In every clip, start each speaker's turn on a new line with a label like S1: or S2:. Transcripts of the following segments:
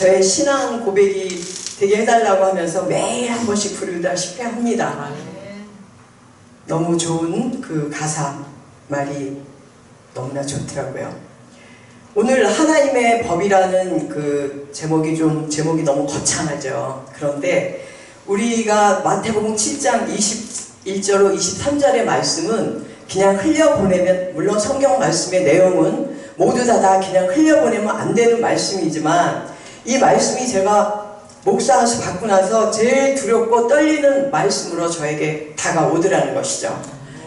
S1: 저의 신앙 고백이 되게 해달라고 하면서 매일 한 번씩 부르다시피 합니다. 너무 좋은 그 가사 말이 너무나 좋더라고요. 오늘 하나님의 법이라는 그 제목이 너무 거창하죠. 그런데 우리가 마태복음 7장 21절로 23절의 말씀은 그냥 흘려보내면, 물론 성경 말씀의 내용은 모두 다 그냥 흘려보내면 안 되는 말씀이지만, 이 말씀이 제가 목사하시 받고 나서 제일 두렵고 떨리는 말씀으로 저에게 다가오더라는 것이죠.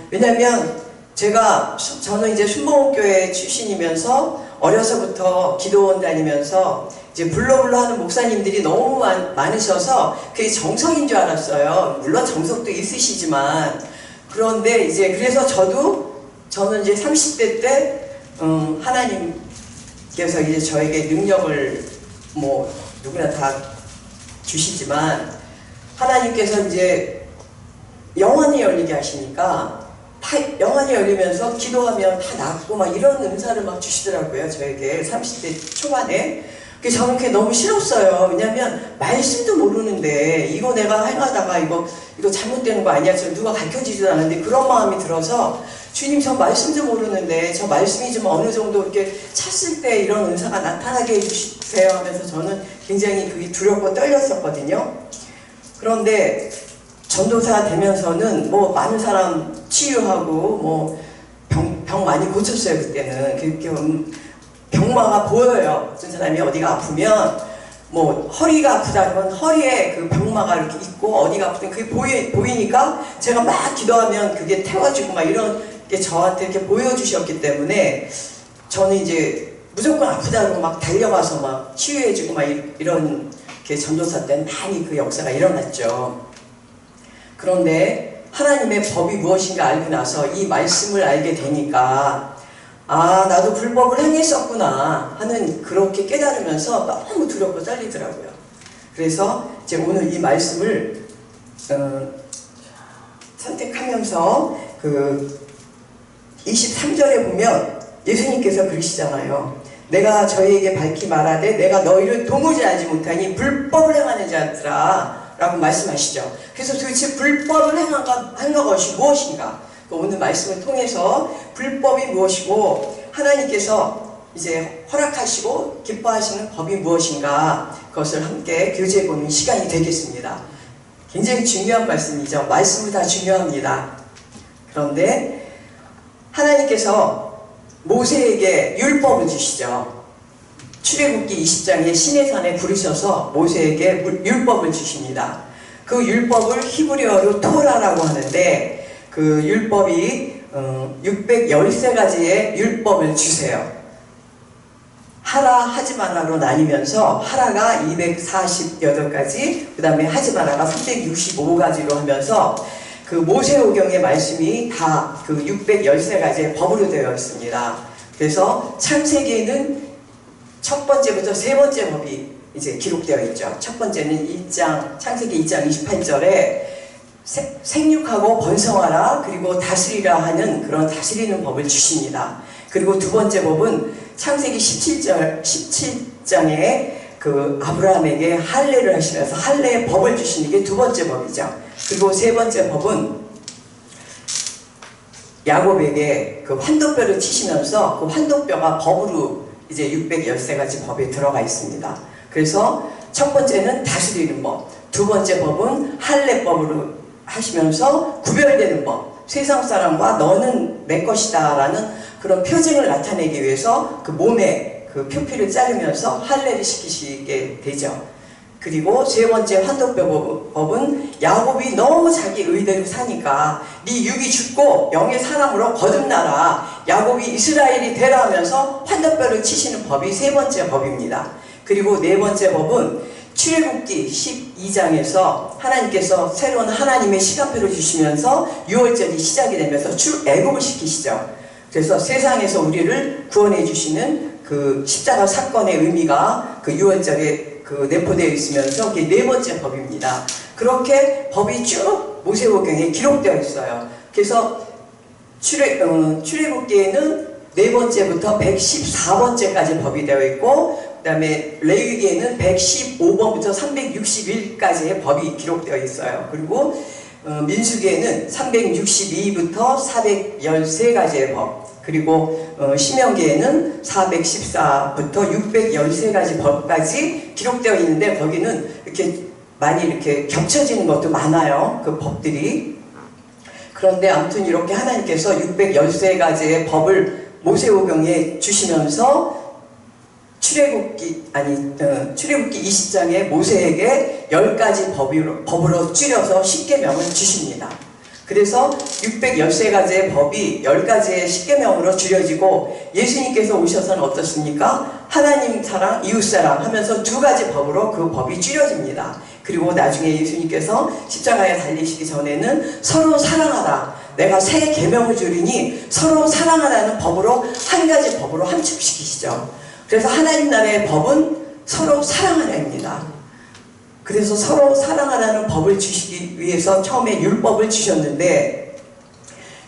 S1: 왜냐하면 저는 이제 순복음교회 출신이면서 어려서부터 기도원 다니면서 이제 불러불러 하는 목사님들이 너무 많으셔서 그게 정석인 줄 알았어요. 물론 정석도 있으시지만. 그런데 이제 그래서 저는 이제 30대 때 하나님께서 이제 저에게 능력을 뭐 누구나 다 주시지만, 하나님께서 이제 영안이 열리게 하시니까 영안이 열리면서 기도하면 다 낫고 막 이런 은사를 막 주시더라고요, 저에게 30대 초반에. 그게 저는 그게 너무 싫었어요. 왜냐면 말씀도 모르는데 이거 내가 행하다가 이거 잘못되는 거 아니야? 저 누가 가르쳐주지도 않는데 그런 마음이 들어서, 주님 저 말씀도 모르는데 저 말씀이 좀 어느 정도 이렇게 찼을 때 이런 은사가 나타나게 해주세요 하면서 저는 굉장히 그게 두렵고 떨렸었거든요. 그런데 전도사 되면서는 뭐 많은 사람 치유하고 뭐 병 많이 고쳤어요. 그때는 병마가 보여요. 어떤 사람이 어디가 아프면 뭐 허리가 아프다 그러면 허리에 그 병마가 이렇게 있고 어디가 아프든 그게 보이니까 제가 막 기도하면 그게 태워지고 막 이런 게 저한테 이렇게 보여주셨기 때문에 저는 이제 무조건 아프다 그러고 막 달려가서 막 치유해주고 막 이런 게 전도사 때는 많이 그 역사가 일어났죠. 그런데 하나님의 법이 무엇인가 알고 나서 이 말씀을 알게 되니까, 아, 나도 불법을 행했었구나 하는 그렇게 깨달으면서 너무 두렵고 떨리더라고요. 그래서 이제 오늘 이 말씀을 선택하면서 그 23절에 보면 예수님께서 그러시잖아요. 내가 저희에게 밝히 말하되 내가 너희를 도무지 알지 못하니 불법을 행하는 자들아 라고 말씀하시죠. 그래서 도대체 불법을 행한 것이 무엇인가? 오늘 말씀을 통해서 불법이 무엇이고 하나님께서 이제 허락하시고 기뻐하시는 법이 무엇인가, 그것을 함께 교제해보는 시간이 되겠습니다. 굉장히 중요한 말씀이죠. 말씀은 다 중요합니다. 그런데 하나님께서 모세에게 율법을 주시죠. 출애굽기 20장에 시내산에 부르셔서 모세에게 율법을 주십니다. 그 율법을 히브리어로 토라라고 하는데, 그 율법이 613가지의 율법을 주세요. 하라 하지 마라로 나뉘면서 하라가 248가지, 그 다음에 하지 마라가 365가지로 하면서 그 모세오경의 말씀이 다 그 613가지의 법으로 되어 있습니다. 그래서 창세기에는 첫 번째부터 세 번째 법이 이제 기록되어 있죠. 첫 번째는 창세기 2장 28절에 생육하고 번성하라 그리고 다스리라 하는 그런 다스리는 법을 주십니다. 그리고 두 번째 법은 창세기 17장에 그 아브라함에게 할례를 하시면서 할례의 법을 주시는 게 두 번째 법이죠. 그리고 세 번째 법은 야곱에게 그 환도뼈를 치시면서 그 환도뼈가 법으로 이제 613가지 법에 들어가 있습니다. 그래서 첫 번째는 다스리는 법, 두 번째 법은 할례법으로 하시면서 구별되는 법, 세상 사람과 너는 내 것이다 라는 그런 표징을 나타내기 위해서 그 몸에 그 표피를 자르면서 할례를 시키시게 되죠. 그리고 세 번째 환도뼈 법은 야곱이 너무 자기 의대로 사니까 네 육이 죽고 영의 사람으로 거듭나라, 야곱이 이스라엘이 되라 하면서 환도뼈를 치시는 법이 세 번째 법입니다. 그리고 네 번째 법은 출애굽기 12장에서 하나님께서 새로운 하나님의 시간표를 주시면서 6월절이 시작이 되면서 출애굽을 시키시죠. 그래서 세상에서 우리를 구원해 주시는 그 십자가 사건의 의미가 그 6월절에 그 내포되어 있으면서 그게 네 번째 법입니다. 그렇게 법이 쭉 모세오경에 기록되어 있어요. 그래서 출애굽기에는 네 번째부터 114번째까지 법이 되어 있고 그다음에 레위기에는 115번부터 361까지의 법이 기록되어 있어요. 그리고 민수기에는 362부터 413가지의 법, 그리고 신명기에는 414부터 613가지 법까지 기록되어 있는데 거기는 이렇게 많이 이렇게 겹쳐지는 것도 많아요. 그 법들이. 그런데 아무튼 이렇게 하나님께서 613가지의 법을 모세오경에 주시면서 출애굽기 20장에 모세에게 10가지 법으로 줄여서 십계명을 주십니다. 그래서 613가지의 법이 10가지의 십계명으로 줄여지고 예수님께서 오셔서는 어떻습니까? 하나님 사랑, 이웃 사랑 하면서 2가지 법으로 그 법이 줄여집니다. 그리고 나중에 예수님께서 십자가에 달리시기 전에는 서로 사랑하라. 내가 새 계명을 주리니 서로 사랑하라는 법으로 한 가지 법으로 함축시키시죠. 그래서 하나님 나라의 법은 서로 사랑하라입니다. 그래서 서로 사랑하라는 법을 주시기 위해서 처음에 율법을 주셨는데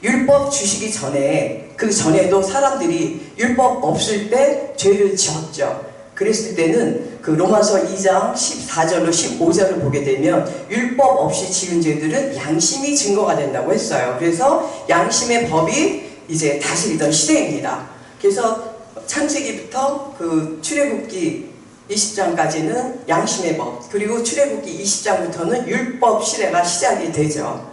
S1: 율법 주시기 전에 그 전에도 사람들이 율법 없을 때 죄를 지었죠. 그랬을 때는 그 로마서 2장 14절로 15절을 보게 되면 율법 없이 지은 죄들은 양심이 증거가 된다고 했어요. 그래서 양심의 법이 이제 다스리던 시대입니다. 그래서 창세기부터 그 출애굽기 20장까지는 양심의 법, 그리고 출애굽기 20장부터는 율법 시대가 시작이 되죠.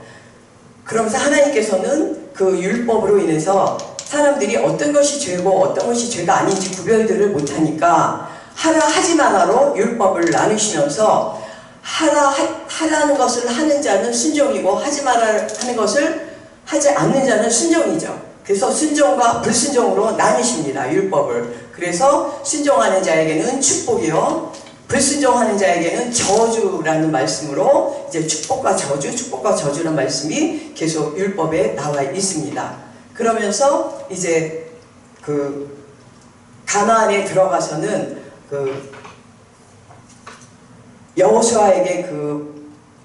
S1: 그러면서 하나님께서는 그 율법으로 인해서 사람들이 어떤 것이 죄고 어떤 것이 죄가 아닌지 구별들을 못하니까 하라 하지 마라로 율법을 나누시면서 하라는 것을 하는 자는 순종이고 하지 말아야 하는 것을 하지 않는 자는 순종이죠. 그래서 순종과 불순종으로 나누십니다. 율법을. 그래서 순종하는 자에게는 축복이요, 불순종하는 자에게는 저주라는 말씀으로 이제 축복과 저주라는 말씀이 계속 율법에 나와 있습니다. 그러면서 이제 그 가나안에 들어가서는 그 여호수아에게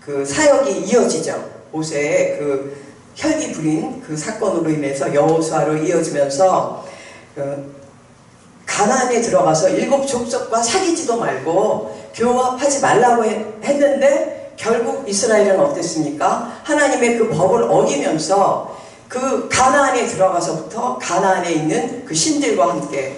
S1: 그 사역이 이어지죠. 모세의 그 혈기 부린 그 사건으로 인해서 여호수아로 이어지면서 가나안에 들어가서 7 족속과 사귀지도 말고 교합하지 말라고 했는데 결국 이스라엘은 어땠습니까? 하나님의 그 법을 어기면서 그 가나안에 들어가서부터 가나안에 있는 그 신들과 함께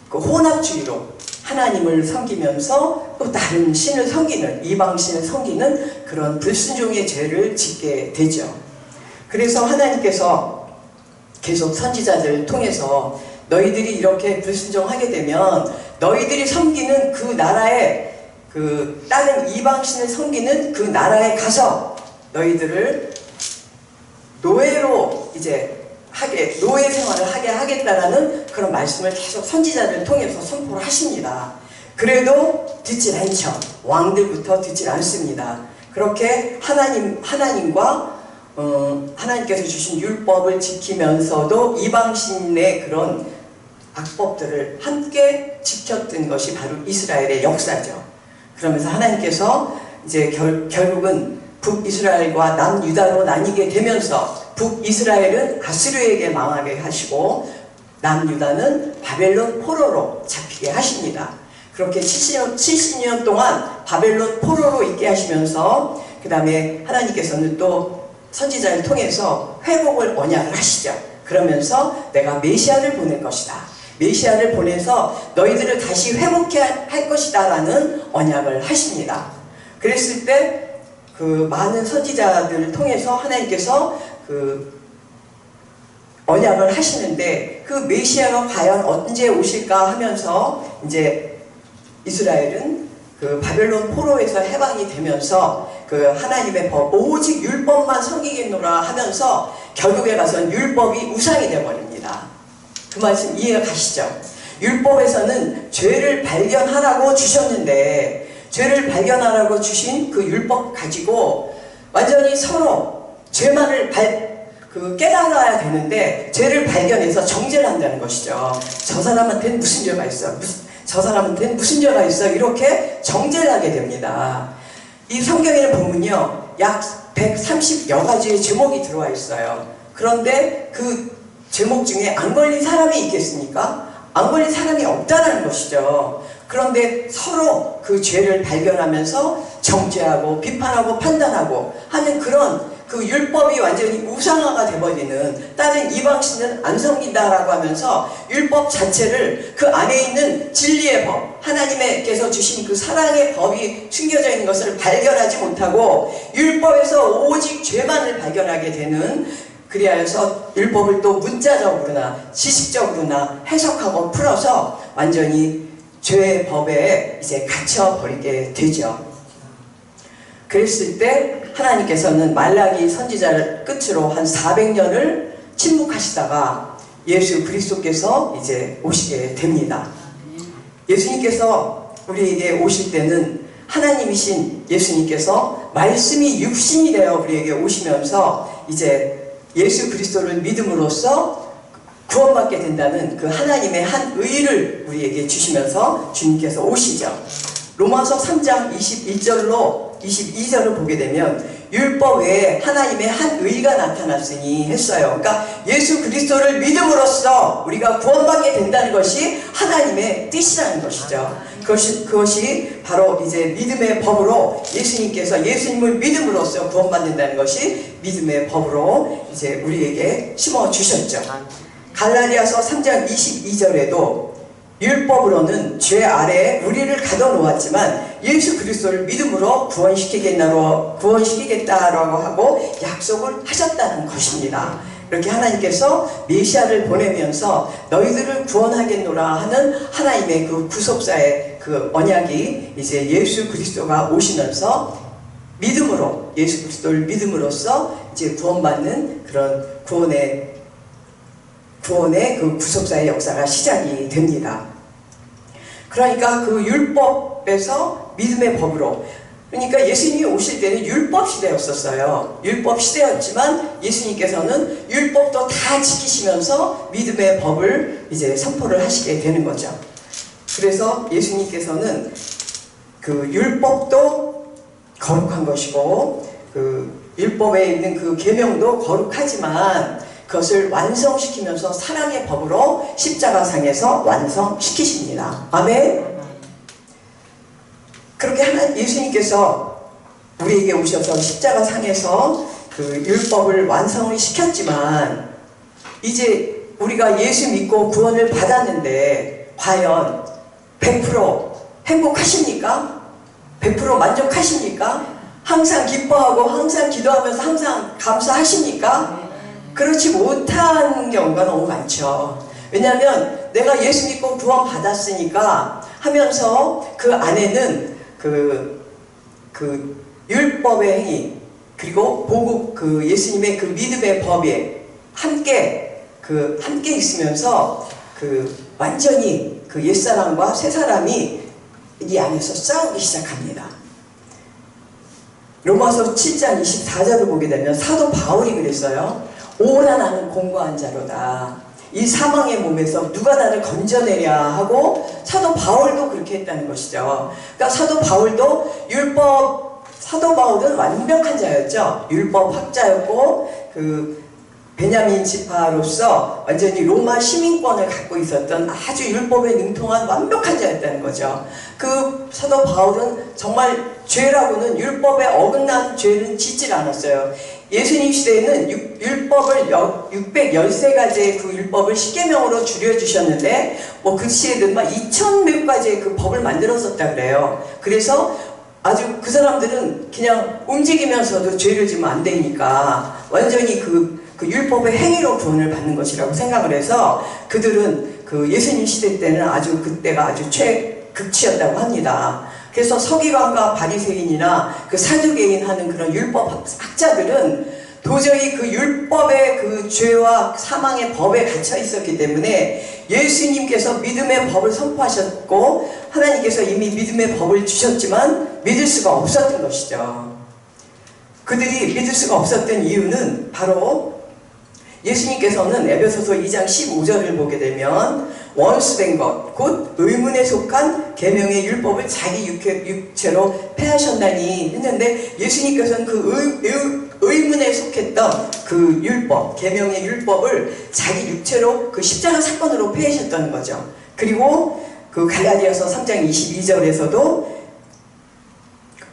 S1: 그 혼합주의로 하나님을 섬기면서 또 다른 신을 섬기는, 이방 신을 섬기는 그런 불순종의 죄를 짓게 되죠. 그래서 하나님께서 계속 선지자들을 통해서 너희들이 이렇게 불순종하게 되면 너희들이 섬기는 그 나라에 그 다른 이방 신을 섬기는 그 나라에 가서 너희들을 노예로 이제 노예 생활을 하게 하겠다라는 그런 말씀을 계속 선지자들을 통해서 선포를 하십니다. 그래도 듣질 않죠. 왕들부터 듣질 않습니다. 그렇게 하나님과 하나님께서 주신 율법을 지키면서도 이방신의 그런 악법들을 함께 지켰던 것이 바로 이스라엘의 역사죠. 그러면서 하나님께서 이제 결국은 북이스라엘과 남유다로 나뉘게 되면서 북이스라엘은 아수르에게 망하게 하시고 남유다는 바벨론 포로로 잡히게 하십니다. 그렇게 70년 동안 바벨론 포로로 있게 하시면서 그 다음에 하나님께서는 또 선지자를 통해서 회복을 언약을 하시죠. 그러면서 내가 메시아를 보낼 것이다. 메시아를 보내서 너희들을 다시 회복해 할 것이다 라는 언약을 하십니다. 그랬을 때 그 많은 선지자들을 통해서 하나님께서 그 언약을 하시는데 그 메시아가 과연 언제 오실까 하면서 이제 이스라엘은 그 바벨론 포로에서 해방이 되면서 그 하나님의 법 오직 율법만 섬기겠노라 하면서 결국에 가서는 율법이 우상이 되어버립니다. 그 말씀 이해가 가시죠? 율법에서는 죄를 발견하라고 주셨는데 죄를 발견하라고 주신 그 율법 가지고 완전히 서로 죄만을 깨달아야 되는데 죄를 발견해서 정죄를 한다는 것이죠. 저 사람한테는 무슨 죄가 있어? 저 사람한테는 무슨 죄가 있어? 이렇게 정죄를 하게 됩니다. 이 성경에는 보면요, 약 130여 가지의 제목이 들어와 있어요. 그런데 그 제목 중에 안 걸린 사람이 있겠습니까? 안 걸린 사람이 없다는 것이죠. 그런데 서로 그 죄를 발견하면서 정죄하고 비판하고 판단하고 하는 그런 그 율법이 완전히 우상화가 돼버리는, 다른 이방신은 안 섬긴다라고 하면서 율법 자체를 그 안에 있는 진리의 법, 하나님께서 주신 그 사랑의 법이 숨겨져 있는 것을 발견하지 못하고 율법에서 오직 죄만을 발견하게 되는, 그리하여서 율법을 또 문자적으로나 지식적으로나 해석하고 풀어서 완전히 죄의 법에 이제 갇혀버리게 되죠. 그랬을 때 하나님께서는 말라기 선지자를 끝으로 한 400년을 침묵하시다가 예수 그리스도께서 이제 오시게 됩니다. 예수님께서 우리에게 오실 때는 하나님이신 예수님께서 말씀이 육신이 되어 우리에게 오시면서 이제 예수 그리스도를 믿음으로써 구원받게 된다는 그 하나님의 한 의를 우리에게 주시면서 주님께서 오시죠. 로마서 3장 21절로 22절을 보게 되면 율법 외에 하나님의 한 의가 나타났으니 했어요. 그러니까 예수 그리스도를 믿음으로써 우리가 구원받게 된다는 것이 하나님의 뜻이라는 것이죠. 그것이 바로 이제 믿음의 법으로, 예수님께서 예수님을 믿음으로써 구원받는다는 것이 믿음의 법으로 이제 우리에게 심어주셨죠. 갈라디아서 3장 22절에도 율법으로는 죄 아래에 우리를 가둬놓았지만 예수 그리스도를 믿음으로 구원시키겠다라고 하고 약속을 하셨다는 것입니다. 이렇게 하나님께서 메시아를 보내면서 너희들을 구원하겠노라 하는 하나님의 그 구속사의 그 언약이 이제 예수 그리스도가 오시면서 믿음으로, 예수 그리스도를 믿음으로써 이제 구원받는 그런 구원의 그 구속사의 역사가 시작이 됩니다. 그러니까 그 율법에서 믿음의 법으로, 그러니까 예수님이 오실 때는 율법 시대였었어요. 율법 시대였지만 예수님께서는 율법도 다 지키시면서 믿음의 법을 이제 선포를 하시게 되는 거죠. 그래서 예수님께서는 그 율법도 거룩한 것이고 그 율법에 있는 그 계명도 거룩하지만 그것을 완성시키면서 사랑의 법으로 십자가상에서 완성시키십니다. 아멘. 그렇게 예수님께서 우리에게 오셔서 십자가상에서 그 율법을 완성을 시켰지만 이제 우리가 예수 믿고 구원을 받았는데 과연 100% 행복하십니까? 100% 만족하십니까? 항상 기뻐하고 항상 기도하면서 항상 감사하십니까? 그렇지 못한 경우가 너무 많죠. 왜냐하면 내가 예수 믿고 구원 받았으니까 하면서 그 안에는 그 율법의 행위 그리고 복음, 그 예수님의 그 믿음의 법에 함께 있으면서 완전히 그 옛사람과 새사람이 이 안에서 싸우기 시작합니다. 로마서 7장 24절을 보게 되면 사도 바울이 그랬어요. 오라 나는 공고한 자로다. 이 사망의 몸에서 누가 나를 건져내랴 하고 사도 바울도 그렇게 했다는 것이죠. 그러니까 사도 바울은 완벽한 자였죠. 율법 학자였고 베냐민 지파로서 완전히 로마 시민권을 갖고 있었던 아주 율법에 능통한 완벽한 자였다는 거죠. 그 사도 바울은 정말 죄라고는 율법에 어긋난 죄는 짓질 않았어요. 예수님 시대에는 율법을 613가지의 그 율법을 십계명으로 줄여주셨는데 그 시에는 막 2000몇 가지의 그 법을 만들었었다 그래요. 그래서 아주 그 사람들은 그냥 움직이면서도 죄를 지면 안 되니까 완전히 그 율법의 행위로 구원을 받는 것이라고 생각을 해서 그들은 그 예수님 시대 때는 그때가 아주 최극치였다고 합니다. 그래서 서기관과 바리새인이나 그 사두개인 하는 그런 율법 학자들은 도저히 그 율법의 그 죄와 사망의 법에 갇혀 있었기 때문에 예수님께서 믿음의 법을 선포하셨고 하나님께서 이미 믿음의 법을 주셨지만 믿을 수가 없었던 것이죠. 그들이 믿을 수가 없었던 이유는 바로 예수님께서는 에베소서 2장 15절을 보게 되면 원수된 것, 곧 의문에 속한 계명의 율법을 자기 육체로 폐하셨나니 했는데, 예수님께서는 그 의문에 속했던 그 율법, 계명의 율법을 자기 육체로 그 십자가 사건으로 폐하셨다는 거죠. 그리고 그 갈라디아서 3장 22절에서도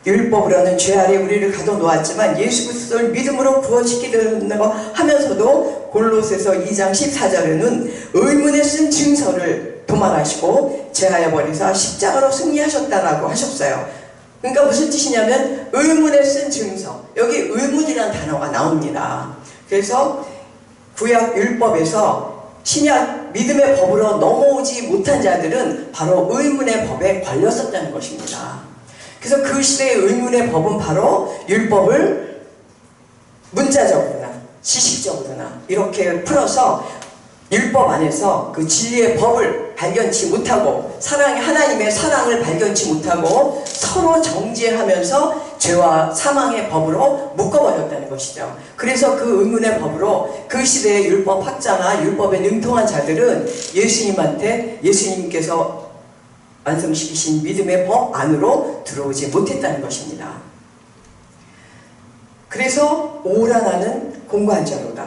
S1: 율법으로는 죄 아래 우리를 가둬놓았지만 예수 그리스도를 믿음으로 구원시키려고 하면서도 골로새서 2장 14절에는 의문에 쓴 증서를 도말하시고 제하여 버리사 십자가로 승리하셨다라고 하셨어요. 그러니까 무슨 뜻이냐면 의문에 쓴 증서, 여기 의문이라는 단어가 나옵니다. 그래서 구약 율법에서 신약 믿음의 법으로 넘어오지 못한 자들은 바로 의문의 법에 걸렸었다는 것입니다. 그래서 그 시대의 의문의 법은 바로 율법을 문자적으로나 지식적으로나 이렇게 풀어서 율법 안에서 그 진리의 법을 발견치 못하고 하나님의 사랑을 발견치 못하고 서로 정죄하면서 죄와 사망의 법으로 묶어버렸다는 것이죠. 그래서 그 의문의 법으로 그 시대의 율법 학자나 율법에 능통한 자들은 예수님께서 완성시키신 믿음의 법 안으로 들어오지 못했다는 것입니다. 그래서 오라 나는 공고한 자로다.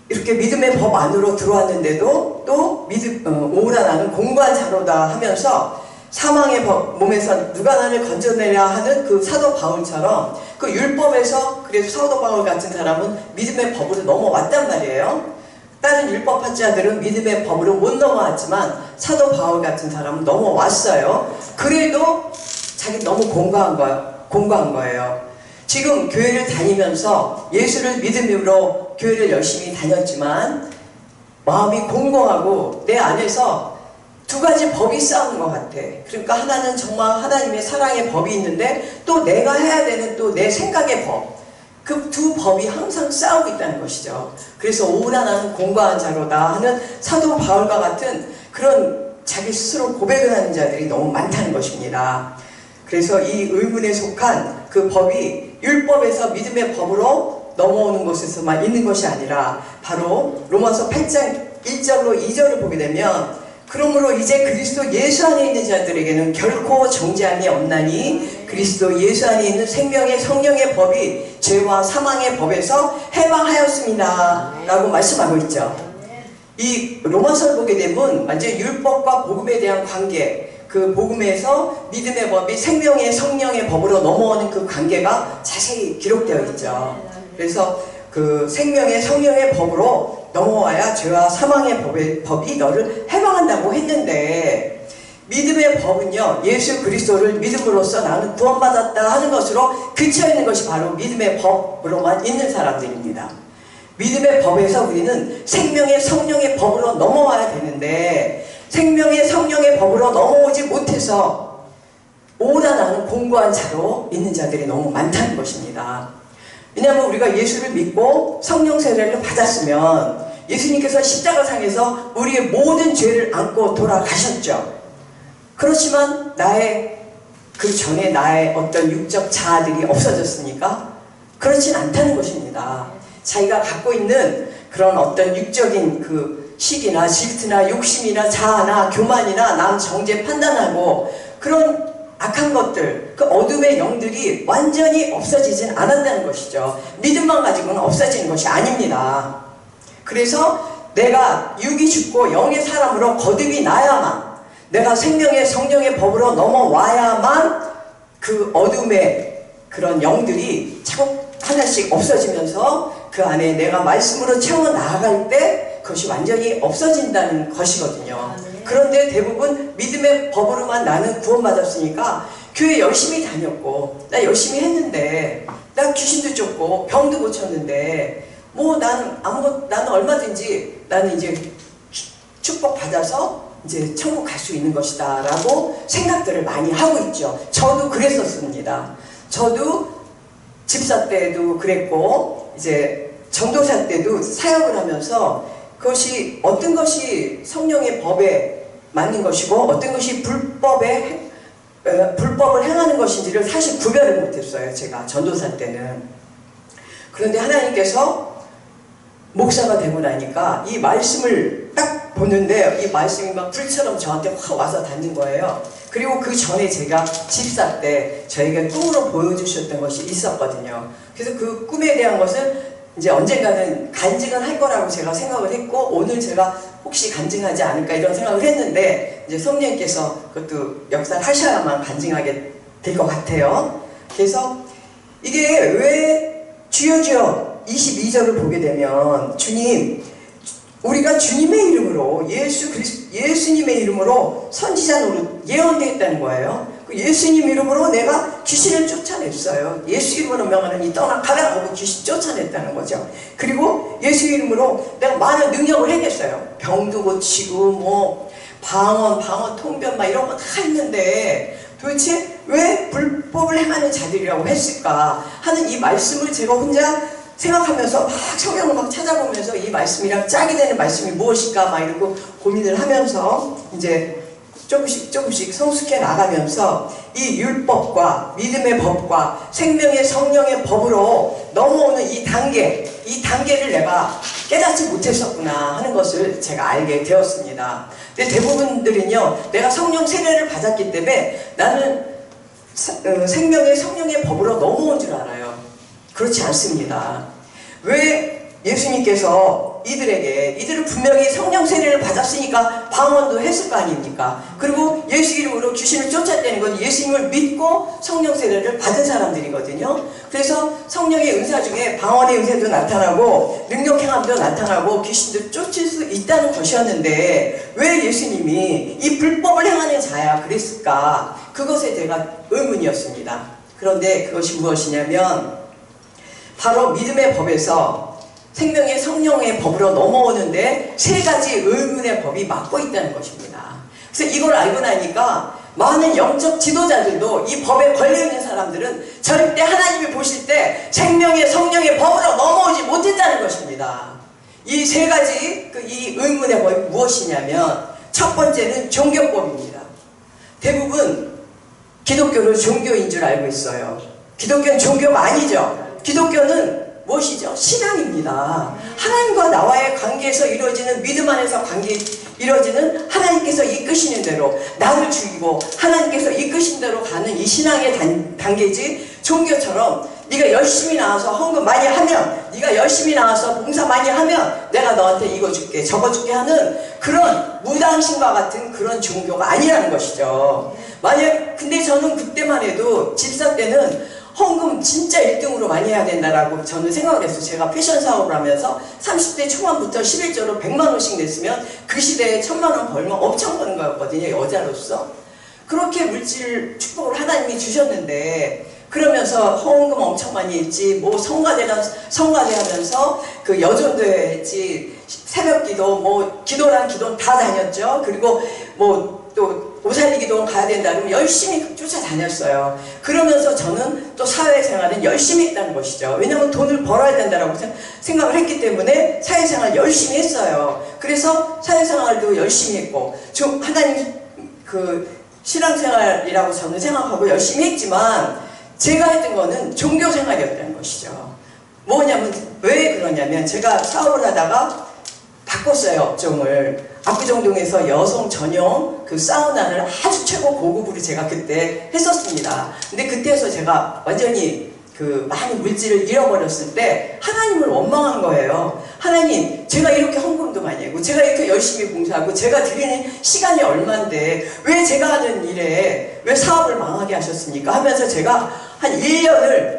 S1: 이렇게 믿음의 법 안으로 들어왔는데도 또 오라 나는 공고한 자로다 하면서 사망의 법, 몸에서 누가 나를 건져내랴 하는 그 사도 바울처럼 그 율법에서, 그래서 사도 바울 같은 사람은 믿음의 법으로 넘어왔단 말이에요. 다른 율법학자들은 믿음의 법으로 못 넘어왔지만 사도 바울 같은 사람은 넘어왔어요. 그래도 자기 너무 공고한 거예요. 지금 교회를 다니면서 예수를 믿음으로 교회를 열심히 다녔지만 마음이 공고하고 내 안에서 두 가지 법이 싸우는 것 같아. 그러니까 하나는 정말 하나님의 사랑의 법이 있는데 또 내가 해야 되는 또 내 생각의 법, 그 두 법이 항상 싸우고 있다는 것이죠. 그래서 오라 나는 공고한 자로다 하는 사도 바울과 같은 그런 자기 스스로 고백을 하는 자들이 너무 많다는 것입니다. 그래서 이 의문에 속한 그 법이 율법에서 믿음의 법으로 넘어오는 곳에서만 있는 것이 아니라 바로 로마서 8장 1절로 2절을 보게 되면, 그러므로 이제 그리스도 예수 안에 있는 자들에게는 결코 정죄함이 없나니 그리스도 예수 안에 있는 생명의 성령의 법이 죄와 사망의 법에서 해방하였습니다 라고 말씀하고 있죠. 이 로마서를 보게 되면 완전 율법과 복음에 대한 관계, 그 복음에서 믿음의 법이 생명의 성령의 법으로 넘어오는 그 관계가 자세히 기록되어 있죠. 그래서 그 생명의 성령의 법으로 넘어와야 죄와 사망의 법이 너를 해방한다고 했는데, 믿음의 법은요, 예수 그리스도를 믿음으로써 나는 구원받았다 하는 것으로 그쳐있는 것이 바로 믿음의 법으로만 있는 사람들입니다. 믿음의 법에서 우리는 생명의 성령의 법으로 넘어와야 되는데, 생명의 성령의 법으로 넘어오지 못해서 오라 나는 공고한 자로 있는 자들이 너무 많다는 것입니다. 왜냐하면 우리가 예수를 믿고 성령 세례를 받았으면 예수님께서 십자가상에서 우리의 모든 죄를 안고 돌아가셨죠. 그렇지만 그 전에 나의 어떤 육적 자아들이 없어졌습니까? 그렇진 않다는 것입니다. 자기가 갖고 있는 그런 어떤 육적인 그 시기나 질투나 욕심이나 자아나 교만이나 남 정죄 판단하고 그런 악한 것들, 그 어둠의 영들이 완전히 없어지진 않았다는 것이죠. 믿음만 가지고는 없어지는 것이 아닙니다. 그래서 내가 육이 죽고 영의 사람으로 거듭이 나야만, 내가 생명의 성령의 법으로 넘어와야만 그 어둠의 그런 영들이 차곡 하나씩 없어지면서 그 안에 내가 말씀으로 채워 나아갈 때 그것이 완전히 없어진다는 것이거든요. 그런데 대부분 믿음의 법으로만 나는 구원받았으니까 교회 열심히 다녔고 나 열심히 했는데 나 귀신도 쫓고 병도 고쳤는데 뭐 나는 얼마든지 나는 이제 축복받아서 이제 천국 갈 수 있는 것이다 라고 생각들을 많이 하고 있죠. 저도 그랬었습니다. 저도 집사 때도 그랬고 이제 전도사 때도 사역을 하면서 그것이 어떤 것이 성령의 법에 맞는 것이고 어떤 것이 불법을 행하는 것인지를 사실 구별을 못했어요. 제가 전도사 때는. 그런데 하나님께서 목사가 되고 나니까 이 말씀을 딱 보는데 이 말씀이 막 불처럼 저한테 확 와서 닿는 거예요. 그리고 그 전에 제가 집사 때 저에게 꿈으로 보여주셨던 것이 있었거든요. 그래서 그 꿈에 대한 것을 이제 언젠가는 간증을 할 거라고 제가 생각을 했고, 오늘 제가 혹시 간증하지 않을까 이런 생각을 했는데, 이제 성령님께서 그것도 역사를 하셔야만 간증하게 될 것 같아요. 그래서 이게 왜 주여 주여 22절을 보게 되면 주님, 우리가 주님의 이름으로 예수님의 이름으로 선지자 노릇 예언되었다는 거예요. 그 예수님 이름으로 내가 귀신을 쫓아냈어요. 예수 이름으로 명하느니 떠나가라 하고 귀신 쫓아냈다는 거죠. 그리고 예수 이름으로 내가 많은 능력을 해냈어요. 병도 고치고 뭐 방언 통변 막 이런 거 다 했는데 도대체 왜 불법을 행하는 자들이라고 했을까 하는 이 말씀을 제가 혼자 생각하면서 막 성경을 막 찾아보면서 이 말씀이랑 짝이 되는 말씀이 무엇일까 막 이러고 고민을 하면서 이제 조금씩 성숙해 나가면서 이 율법과 믿음의 법과 생명의 성령의 법으로 넘어오는 이 단계를 내가 깨닫지 못했었구나 하는 것을 제가 알게 되었습니다. 근데 대부분들은요, 내가 성령 세례를 받았기 때문에 나는 생명의 성령의 법으로 넘어온 줄 알아요. 그렇지 않습니다. 왜 예수님께서 이들은 분명히 성령 세례를 받았으니까 방언도 했을 거 아닙니까? 그리고 예수 이름으로 귀신을 쫓아내는 건 예수님을 믿고 성령 세례를 받은 사람들이거든요. 그래서 성령의 은사 중에 방언의 은사도 나타나고 능력 행함도 나타나고 귀신도 쫓을 수 있다는 것이었는데 왜 예수님이 이 불법을 행하는 자야 그랬을까? 그것에 제가 의문이었습니다. 그런데 그것이 무엇이냐면 바로 믿음의 법에서 생명의 성령의 법으로 넘어오는데 세 가지 의문의 법이 막고 있다는 것입니다. 그래서 이걸 알고 나니까 많은 영적 지도자들도 이 법에 걸려있는 사람들은 절대 하나님이 보실 때 생명의 성령의 법으로 넘어오지 못했다는 것입니다. 이 세 가지 이 의문의 법이 무엇이냐면 첫 번째는 종교법입니다. 대부분 기독교를 종교인 줄 알고 있어요. 기독교는 종교가 아니죠. 기독교는 무엇이죠? 신앙입니다. 하나님과 나와의 관계에서 이루어지는 믿음 안에서 이루어지는 하나님께서 이끄시는 대로 나를 죽이고 하나님께서 이끄신 대로 가는 이 신앙의 단계지 종교처럼 네가 열심히 나와서 헌금 많이 하면 네가 열심히 나와서 봉사 많이 하면 내가 너한테 이거 줄게 저거 줄게 하는 그런 무당신과 같은 그런 종교가 아니라는 것이죠. 근데 저는 그때만 해도 집사 때는 헌금 진짜 1등으로 많이 해야 된다라고 저는 생각을 했어요. 제가 패션 사업을 하면서 30대 초반부터 11조로 100만 원씩 냈으면 그 시대에 1000만 원 벌면 엄청 버는 거였거든요. 여자로서. 그렇게 물질 축복을 하나님이 주셨는데 그러면서 헌금 엄청 많이 했지, 뭐 성가대 하면서 그 여전도 했지, 새벽기도, 뭐 기도랑 기도는 다 다녔죠. 그리고 뭐 또 오살리기도 가야 된다 그러면 열심히 쫓아다녔어요. 그러면서 저는 또 사회생활은 열심히 했다는 것이죠. 왜냐하면 돈을 벌어야 된다고 생각을 했기 때문에 사회생활 열심히 했어요. 그래서 사회생활도 열심히 했고 하나님 그 신앙생활이라고 저는 생각하고 열심히 했지만 제가 했던 거는 종교생활이었다는 것이죠. 뭐냐면 왜 그러냐면 제가 사업을 하다가 바꿨어요. 업종을. 압구정동에서 여성 전용 그 사우나를 아주 최고 고급으로 제가 그때 했었습니다. 근데 그때에서 제가 완전히 그 많은 물질을 잃어버렸을 때 하나님을 원망한 거예요. 하나님, 제가 이렇게 헌금도 많이 하고 제가 이렇게 열심히 봉사하고 제가 드리는 시간이 얼만데 왜 제가 하는 일에 왜 사업을 망하게 하셨습니까? 하면서 제가 한 1년을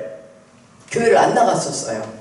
S1: 교회를 안 나갔었어요.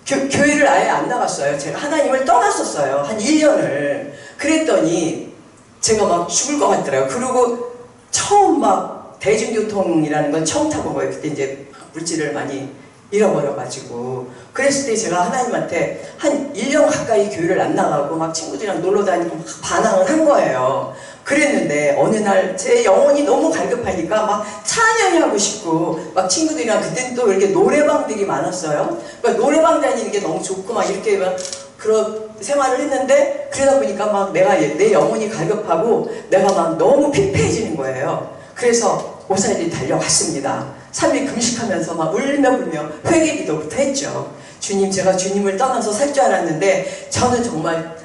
S1: 교회를 아예 안 나갔어요. 제가 하나님을 떠났었어요. 한 1년을. 그랬더니 제가 막 죽을 것 같더라고요. 그리고 처음 막 대중교통이라는 건 처음 타본 거예요. 그때 이제 물질을 많이 잃어버려가지고. 그랬을 때 제가 하나님한테 한 1년 가까이 교회를 안 나가고 막 친구들이랑 놀러 다니고 막 반항을 한 거예요. 그랬는데 어느 날 제 영혼이 너무 갈급하니까 막 찬양이 하고 싶고 막 친구들이랑 그때는 또 이렇게 노래방들이 많았어요. 그러니까 노래방 다니는 게 너무 좋고 막 이렇게 막 그런 생활을 했는데 그러다 보니까 막 내 영혼이 갈급하고 내가 막 너무 피폐해지는 거예요. 그래서 오살리 달려갔습니다. 3일 금식하면서 막 울며 회개기도부터 했죠. 주님, 제가 주님을 떠나서 살 줄 알았는데 저는 정말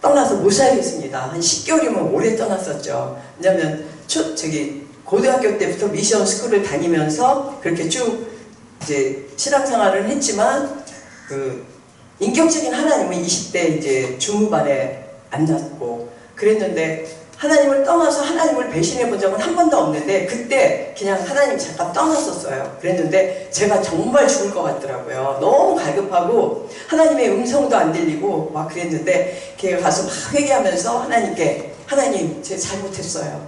S1: 떠나서 못 살겠습니다. 한 10개월이면 오래 떠났었죠. 왜냐면 고등학교 때부터 미션 스쿨을 다니면서 그렇게 쭉 이제 신앙생활을 했지만 인격적인 하나님은 20대 이제 중후반에 만났고 그랬는데 하나님을 떠나서 하나님을 배신해 본 적은 한 번도 없는데 그때 그냥 하나님 잠깐 떠났었어요. 그랬는데 제가 정말 죽을 것 같더라고요. 너무 갈급하고 하나님의 음성도 안 들리고 막 그랬는데 걔가 가서 막 회개하면서 하나님께 하나님 제가 잘못했어요.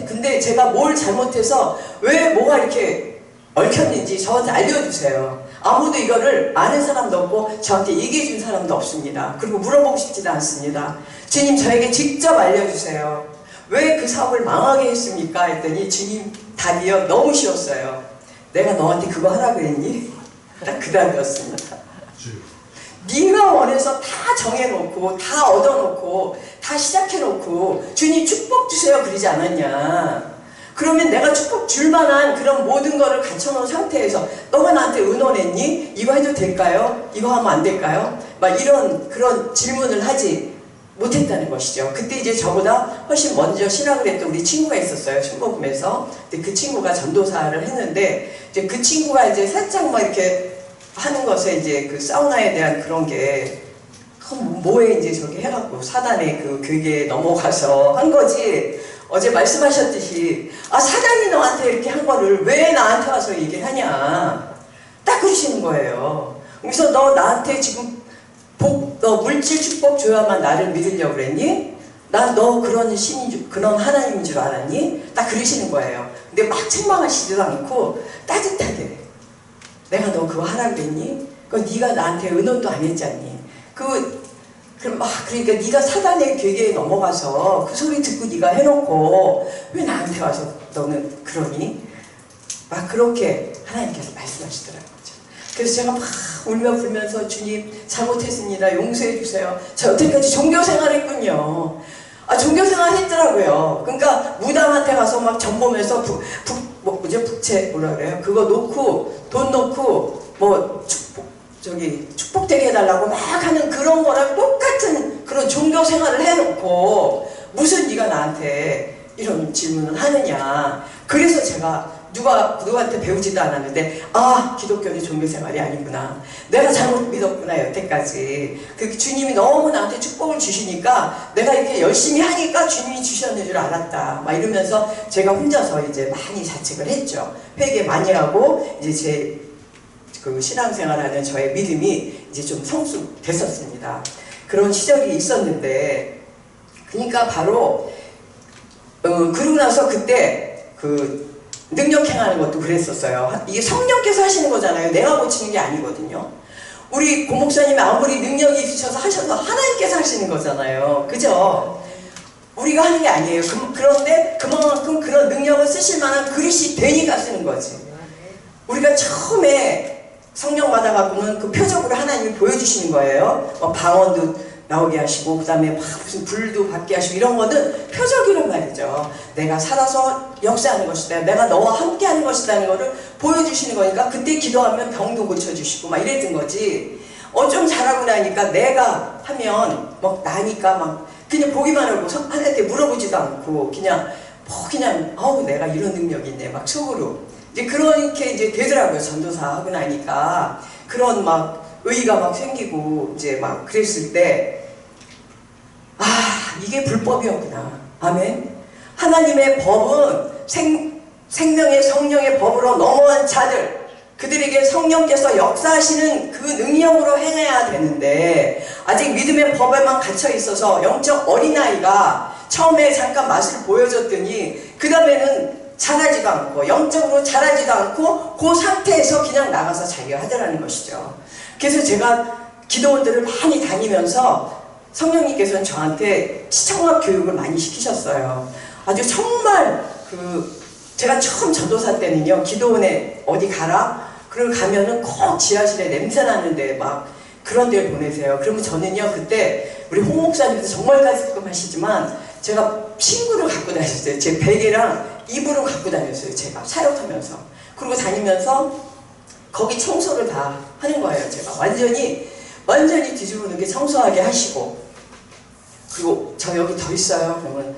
S1: 근데 제가 뭘 잘못해서 왜 뭐가 이렇게 얽혔는지 저한테 알려주세요. 아무도 이거를 아는 사람도 없고 저한테 얘기해 준 사람도 없습니다. 그리고 물어보고 싶지도 않습니다. 주님 저에게 직접 알려주세요. 왜 그 사업을 망하게 했습니까? 했더니 주님 답이요 너무 쉬웠어요. 내가 너한테 그거 하라 그랬니? 딱 그 답이었습니다. 네가 원해서 다 정해놓고 다 얻어놓고 다 시작해놓고 주님 축복 주세요 그러지 않았냐? 그러면 내가 축복 줄 만한 그런 모든 거를 갖춰놓은 상태에서 너가 나한테 의논했니? 이거 해도 될까요? 이거 하면 안 될까요? 막 그런 질문을 하지 못했다는 것이죠. 그때 이제 저보다 훨씬 먼저 신학을 했던 우리 친구가 있었어요. 신복음에서. 근데 그 친구가 전도사를 했는데 이제 그 친구가 이제 살짝 막 이렇게 하는 것에 이제 그 사우나에 대한 그런 게 뭐에 이제 저기 해갖고 사단의 그 교계에 넘어가서 한 거지. 어제 말씀하셨듯이 사단이 너한테 이렇게 한 거를 왜 나한테 와서 얘기를 하냐 딱 그러시는 거예요. 그래서 너 나한테 지금 너 물질 축복 줘야만 나를 믿으려고 그랬니? 너 그런 하나님인 줄 알았니? 딱 그러시는 거예요. 근데 막 책망하시지도 않고 따뜻하게 내가 너 그거 하라 그랬니? 그거 네가 나한테 의논도 안 했잖니? 그러니까 네가 사단의 괴계에 넘어가서 그 소리 듣고 네가 해놓고 왜 나한테 와서 너는 그러니? 막 그렇게 하나님께서 말씀하시더라고요. 그래서 제가 막 울며 불면서 주님 잘못했습니다. 용서해 주세요. 저 여태까지 종교생활 했군요. 종교생활 했더라고요. 그러니까 무당한테 가서 막 점 보면서 북채 뭐라 그래요? 그거 놓고 돈 놓고 뭐 축복되게 해달라고 막 하는 그런 거랑 똑같은 그런 종교 생활을 해놓고 무슨 네가 나한테 이런 질문을 하느냐. 그래서 제가 누구한테 배우지도 않았는데 기독교는 종교 생활이 아니구나. 내가 잘못 믿었구나 여태까지. 그 주님이 너무 나한테 축복을 주시니까 내가 이렇게 열심히 하니까 주님이 주셨는 줄 알았다. 막 이러면서 제가 혼자서 이제 많이 자책을 했죠. 회개 많이 하고 이제 그 신앙생활하는 저의 믿음이 이제 좀 성숙됐었습니다. 그런 시절이 있었는데, 그러니까 바로 그러고 나서 그때 그 능력 행하는 것도 그랬었어요. 이게 성령께서 하시는 거잖아요. 내가 고치는 게 아니거든요. 우리 고목사님이 아무리 능력이 있으셔서 하셔서 하나님께서 하시는 거잖아요. 그죠? 우리가 하는 게 아니에요. 그런데 그만큼 그런 능력을 쓰실 만한 그릇이 되니까 쓰는 거지. 우리가 처음에 성령 받아갖고는 그 표적으로 하나님이 보여주시는 거예요. 방언도 나오게 하시고 그 다음에 막 무슨 불도 받게 하시고 이런 거는 표적이란 말이죠. 내가 살아서 역사하는 것이다. 내가 너와 함께 하는 것이라는 거를 보여주시는 거니까 그때 기도하면 병도 고쳐주시고 막 이랬던 거지. 좀 잘하고 나니까 내가 하면 막 나니까 막 그냥 보기만 하고 하나님한테 물어보지도 않고 그냥 내가 이런 능력이 있네 막 속으로 이제 그렇게 이제 되더라고요. 전도사 하고 나니까 그런 막 의의가 막 생기고 이제 막 그랬을 때 이게 불법이었구나. 아멘. 하나님의 법은 생명의 성령의 법으로 넘어간 자들, 그들에게 성령께서 역사하시는 그 능력으로 행해야 되는데 아직 믿음의 법에만 갇혀 있어서 영적 어린아이가 처음에 잠깐 맛을 보여줬더니 그 다음에는 자라지도 않고 영적으로 자라지도 않고 그 상태에서 그냥 나가서 자기가 하더라는 것이죠. 그래서 제가 기도원들을 많이 다니면서 성령님께서는 저한테 시청학 교육을 많이 시키셨어요. 아주 정말 제가 처음 전도사 때는요, 기도원에 어디 가라? 그리고 가면은 꼭 지하실에 냄새 나는데 막 그런 데를 보내세요. 그러면 저는요, 그때 우리 홍 목사님도 정말 깔끔하시지만 제가 친구를 갖고 다녔어요. 제 베개랑 이불을 갖고 다녔어요. 제가 사역하면서. 그리고 다니면서 거기 청소를 다 하는 거예요. 제가 완전히 뒤집어 놓게 청소하게 하시고 그리고 저 여기 더 있어요. 그러면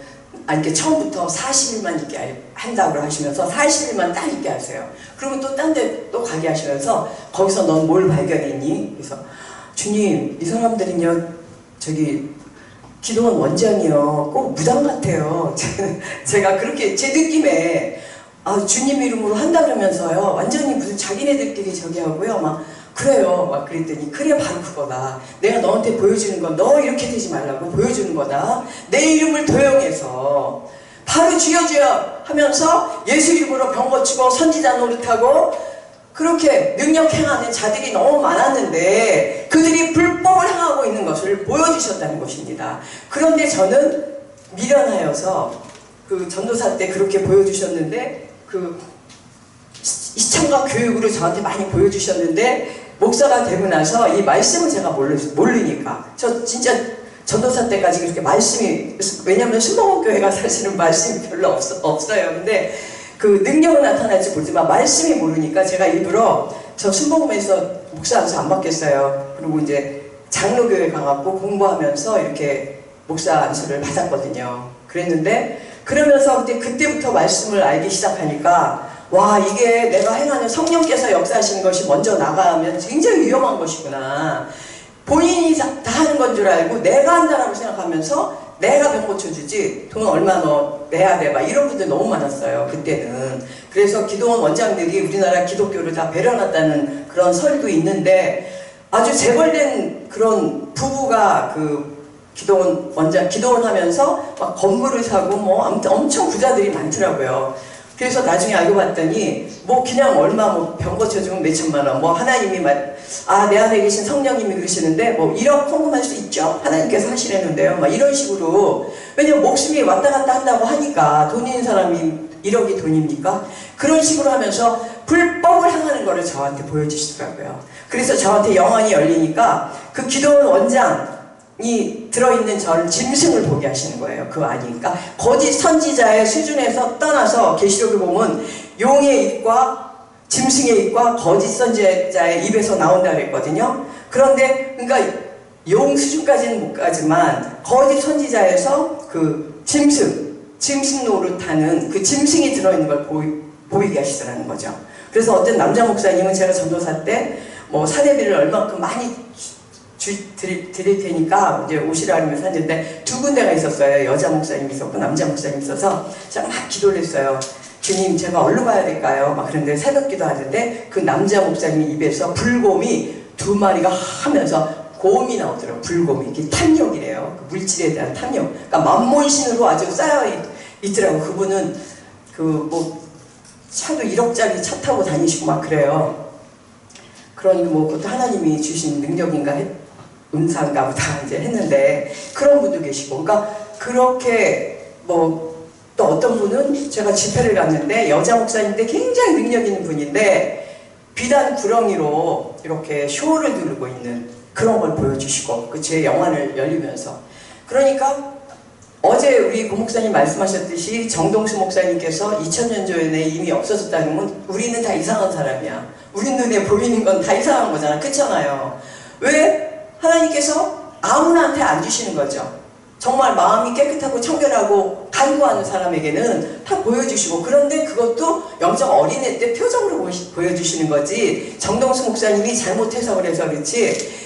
S1: 이렇게 처음부터 40일만 있게 한다고 하시면서 40일만 딱 있게 하세요. 그리고 또 딴 데 또 가게 하시면서 거기서 넌 뭘 발견했니? 그래서 주님, 이 사람들은요 저기 기도원 원장이요 꼭 무당 같아요. 제가 그렇게 제 느낌에 주님 이름으로 한다 그러면서요 완전히 무슨 자기네들끼리 저기 하고요 막 그래요 막 그랬더니 그래 바로 그거다. 내가 너한테 보여주는 건 너 이렇게 되지 말라고 보여주는 거다. 내 이름을 도용해서 바로 주여 주여 하면서 예수 이름으로 병 고치고 선지자 노릇하고 그렇게 능력 행하는 자들이 너무 많았는데 그들이 불법을 행하고 있는 것을 보여주셨다는 것입니다. 그런데 저는 미련하여서 그 전도사 때 그렇게 보여주셨는데 그 시청과 교육으로 저한테 많이 보여주셨는데 목사가 되고 나서 이 말씀을 제가 모르니까 저 진짜 전도사 때까지 그렇게 말씀이 왜냐면 순복음교회가 사실은 말씀이 별로 없어요. 근데 그 능력은 나타날지 모르지만 말씀이 모르니까 제가 일부러 저 순복음에서 목사 안수 안 받겠어요. 그리고 이제 장로교회 가갖고 공부하면서 이렇게 목사 안수를 받았거든요. 그랬는데 그러면서 그때부터 말씀을 알기 시작하니까 와 이게 내가 행하는 성령께서 역사하시는 것이 먼저 나가면 굉장히 위험한 것이구나. 본인이 다 하는 건 줄 알고 내가 한다라고 생각하면서 내가 병 고쳐주지 돈 얼마 너 내야 돼 막 이런 분들 너무 많았어요 그때는. 그래서 기도원 원장들이 우리나라 기독교를 다 배려놨다는 그런 설도 있는데 아주 재벌된 그런 부부가 그 기도원 원장 기도원 하면서 막 건물을 사고 뭐 아무튼 엄청 부자들이 많더라고요. 그래서 나중에 알고 봤더니 뭐 그냥 얼마 뭐 병 고쳐주면 몇 천만 원 뭐 하나님이 내 안에 계신 성령님이 그러시는데 뭐 1억 헌금할 수 있죠? 하나님께서 하시려는데요. 막 이런 식으로 왜냐면 목숨이 왔다 갔다 한다고 하니까 돈 있는 사람이 1억이 돈입니까? 그런 식으로 하면서 불법을 행하는 거를 저한테 보여주시더라고요. 그래서 저한테 영안이 열리니까 그 기도원 원장이 들어있는 저를 짐승을 보게 하시는 거예요. 그 아니니까 거짓 선지자의 수준에서 떠나서 계시록에 보면 용의 입과 짐승의 입과 거짓 선지자의 입에서 나온다 그랬거든요. 그런데 그러니까 용 수준까지는 못 가지만 거짓 선지자에서 그 짐승 노릇하는 그 짐승이 들어있는 걸 보이게 하시더라는 거죠. 그래서 어떤 남자 목사님은 제가 전도사 때 뭐 사례비를 얼마큼 많이 드릴 테니까 이제 오시라 하면서 했는데 두 군데가 있었어요. 여자 목사님이 있었고 남자 목사님이 있어서 제가 막 기도를 했어요. 주님 제가 어디로 가야 될까요? 막 그런데 새벽 기도하는데 그 남자 목사님 입에서 불곰이 2마리가 하면서 곰이 나오더라고요. 불곰이. 이게 탐욕이래요. 그 물질에 대한 탐욕. 그러니까 만몬신으로 아주 쌓여 있더라고요. 그분은 그 뭐 차도 1억짜리 차 타고 다니시고 막 그래요. 그러니 뭐 그것도 하나님이 주신 능력인가 은사인가 보다 이제 했는데 그런 분도 계시고 그러니까 그렇게 뭐 또 어떤 분은 제가 집회를 갔는데 여자 목사님인데 굉장히 능력 있는 분인데 비단 구렁이로 이렇게 쇼를 누르고 있는 그런 걸 보여주시고 그 제 영안을 열리면서 그러니까 어제 우리 고 목사님 말씀하셨듯이 정동수 목사님께서 2000년 전에 이미 없어졌다는 건 우리는 다 이상한 사람이야. 우리 눈에 보이는 건 다 이상한 거잖아. 그렇잖아요. 왜? 하나님께서 아무나한테 안 주시는 거죠. 정말 마음이 깨끗하고 청결하고 간구하는 사람에게는 다 보여주시고 그런데 그것도 영적 어린애 때 표정으로 보여주시는 거지 정동수 목사님이 잘못해서 그래서 그렇지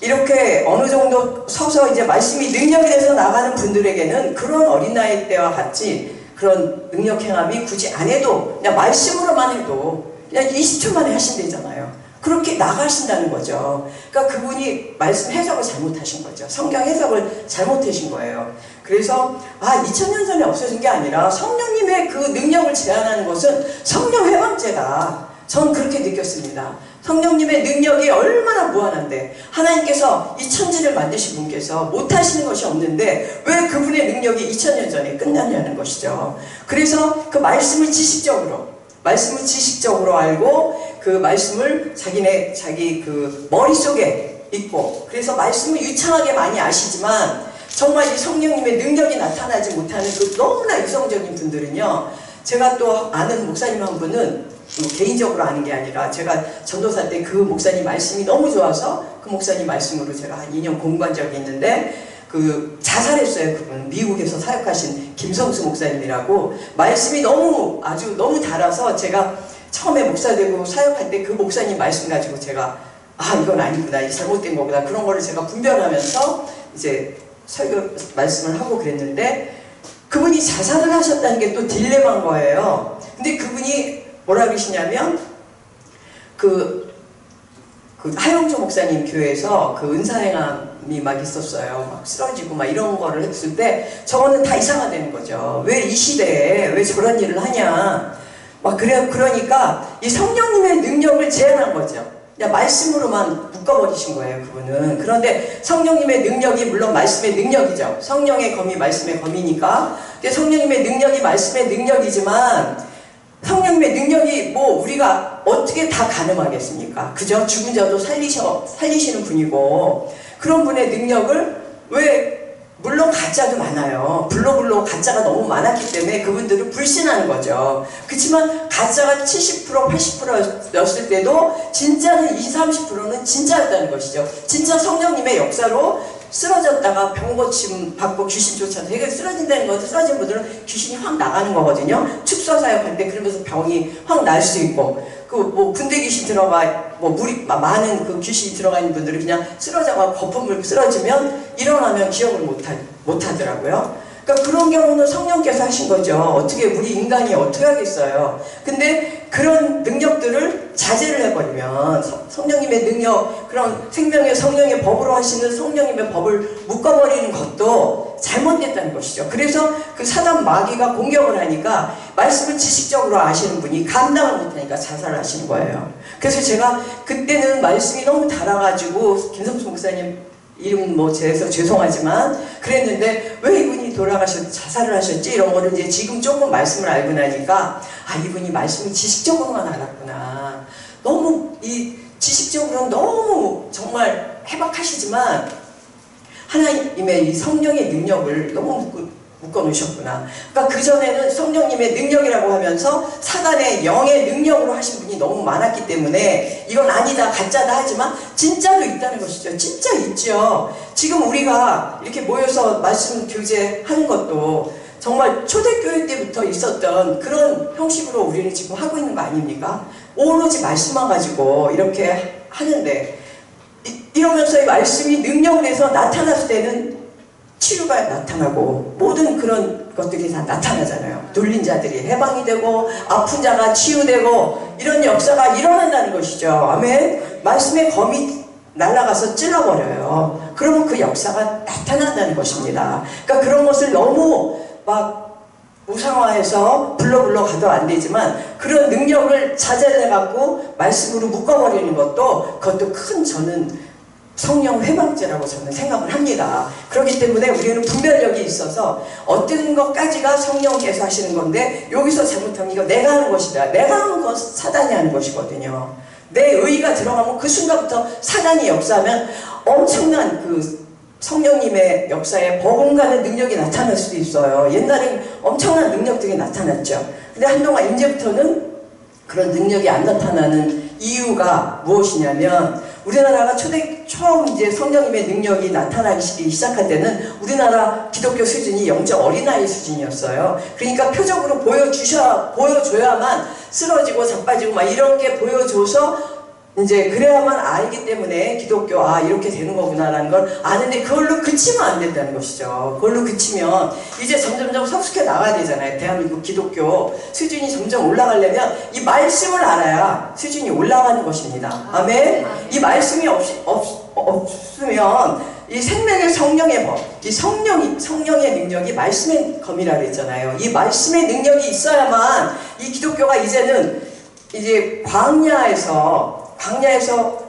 S1: 이렇게 어느 정도 서서 이제 말씀이 능력이 돼서 나가는 분들에게는 그런 어린아이 때와 같이 그런 능력 행함이 굳이 안 해도 그냥 말씀으로만 해도 그냥 20초 만에 하신대잖아요. 그렇게 나가신다는 거죠. 그러니까 그분이 말씀 해석을 잘못하신 거죠. 성경 해석을 잘못하신 거예요. 그래서 2000년 전에 없어진 게 아니라 성령님의 그 능력을 제한하는 것은 성령 회방죄다. 전 그렇게 느꼈습니다. 성령님의 능력이 얼마나 무한한데 하나님께서 이 천지를 만드신 분께서 못하시는 것이 없는데 왜 그분의 능력이 2000년 전에 끝났냐는 것이죠. 그래서 그 말씀을 지식적으로 알고 그 말씀을 자기 그 머릿속에 있고 그래서 말씀을 유창하게 많이 아시지만 정말 이 성령님의 능력이 나타나지 못하는 그 너무나 이성적인 분들은요. 제가 또 아는 목사님 한 분은 개인적으로 아는 게 아니라 제가 전도사 때 그 목사님 말씀이 너무 좋아서 그 목사님 말씀으로 제가 한 2년 공부한 적이 있는데 그 자살했어요. 그분 미국에서 사역하신 김성수 목사님이라고. 말씀이 너무 아주 너무 달아서 제가 처음에 목사 되고 사역할 때 그 목사님 말씀 가지고 제가 아 이건 아니구나, 이 잘못된 거구나, 그런 거를 제가 분별하면서 이제 설교 말씀을 하고 그랬는데, 그분이 자살을 하셨다는 게 또 딜레마인 거예요. 근데 그분이 뭐라 그러시냐면 그 하영조 목사님 교회에서 그 은사행함이 막 있었어요. 막 쓰러지고 막 이런 거를 했을 때 저거는 다 이상하다는 거죠. 왜 이 시대에 왜 저런 일을 하냐. 막 그러니까 이 성령님의 능력을 제한한 거죠. 그냥 말씀으로만 묶어버리신 거예요, 그분은. 그런데 성령님의 능력이 물론 말씀의 능력이죠. 성령의 검이 말씀의 검이니까. 성령님의 능력이 말씀의 능력이지만 성령님의 능력이 뭐 우리가 어떻게 다 가늠하겠습니까? 그죠? 죽은 자도 살리시는 분이고, 그런 분의 능력을 왜, 물론 가짜도 많아요. 블로글로 가짜가 너무 많았기 때문에 그분들은 불신하는 거죠. 그렇지만 가짜가 70%, 80%였을 때도 진짜는 20, 30%는 진짜였다는 것이죠. 진짜 성령님의 역사로 쓰러졌다가 병고침 받고 귀신 쫓아서 되게 쓰러진다는 것은, 쓰러진 분들은 귀신이 확 나가는 거거든요. 축소 사역할 때 그러면서 병이 확 날 수 있고, 그 뭐 군대 귀신 들어가 뭐 물이 많은 그 귀신이 들어가 있는 분들은 그냥 쓰러져가 거품 물고 쓰러지면 일어나면 기억을 못 하더라고요. 그러니까 그런 경우는 성령께서 하신 거죠. 어떻게 우리 인간이 어떻게 하겠어요. 근데 그런 능력들을 자제를 해버리면 성령님의 능력, 그런 생명의 성령의 법으로 하시는 성령님의 법을 묶어버리는 것도 잘못됐다는 것이죠. 그래서 그 사단 마귀가 공격을 하니까 말씀을 지식적으로 아시는 분이 감당을 못하니까 자살을 하시는 거예요. 그래서 제가 그때는 말씀이 너무 달아가지고 김성수 목사님 이름 뭐 제해서 죄송하지만 그랬는데, 왜 이분이 자살을 하셨지? 이런 거를 이제 지금 조금 말씀을 알고 나니까, 아, 이분이 말씀을 지식적으로만 알았구나. 너무 이 지식적으로는 너무 정말 해박하시지만 하나님의 이 성령의 능력을 너무 묶어 놓으셨구나. 그러니까 그전에는 성령님의 능력이라고 하면서 사단의 영의 능력으로 하신 분이 너무 많았기 때문에 이건 아니다, 가짜다 하지만 진짜로 있다는 것이죠. 진짜 있죠. 지금 우리가 이렇게 모여서 말씀 교제하는 것도 정말 초대교회 때부터 있었던 그런 형식으로 우리는 지금 하고 있는 거 아닙니까? 오로지 말씀만 가지고 이렇게 하는데, 이러면서 이 말씀이 능력을 해서 나타났을 때는 치유가 나타나고 모든 그런 것들이 다 나타나잖아요. 눌린 자들이 해방이 되고 아픈 자가 치유되고 이런 역사가 일어난다는 것이죠. 아멘. 말씀의 검이 날아가서 찔러버려요. 그러면 그 역사가 나타난다는 것입니다. 그러니까 그런 것을 너무 막 우상화해서 불러 가도 안 되지만, 그런 능력을 자제해갖고 말씀으로 묶어버리는 그것도 큰 저는 성령 회방죄라고 저는 생각을 합니다. 그렇기 때문에 우리는 분별력이 있어서 어떤 것까지가 성령께서 하시는 건데, 여기서 잘못하면 이거 내가 하는 것이다. 내가 하는 것 사단이 하는 것이거든요. 내 의의가 들어가면 그 순간부터 사단이 역사하면 엄청난 그 성령님의 역사에 버금가는 능력이 나타날 수도 있어요. 옛날엔 엄청난 능력들이 나타났죠. 근데 한동안 이제부터는 그런 능력이 안 나타나는 이유가 무엇이냐면, 우리나라가 처음 이제 성령님의 능력이 나타나기 시작할 때는 우리나라 기독교 수준이 영적 어린아이 수준이었어요. 그러니까 표적으로 보여줘야만 쓰러지고 자빠지고 막 이런 게 보여줘서 이제 그래야만 알기 때문에 기독교, 아, 이렇게 되는 거구나라는 걸 아는데, 그걸로 그치면 안 된다는 것이죠. 그걸로 그치면 이제 점점점 성숙해 나가야 되잖아요. 대한민국 기독교 수준이 점점 올라가려면 이 말씀을 알아야 수준이 올라가는 것입니다. 아멘. 이 말씀이 없으면 이 생명의 성령의 법, 이 성령의 능력이 말씀의 검이라 그랬잖아요. 이 말씀의 능력이 있어야만 이 기독교가 이제는 이제 광야에서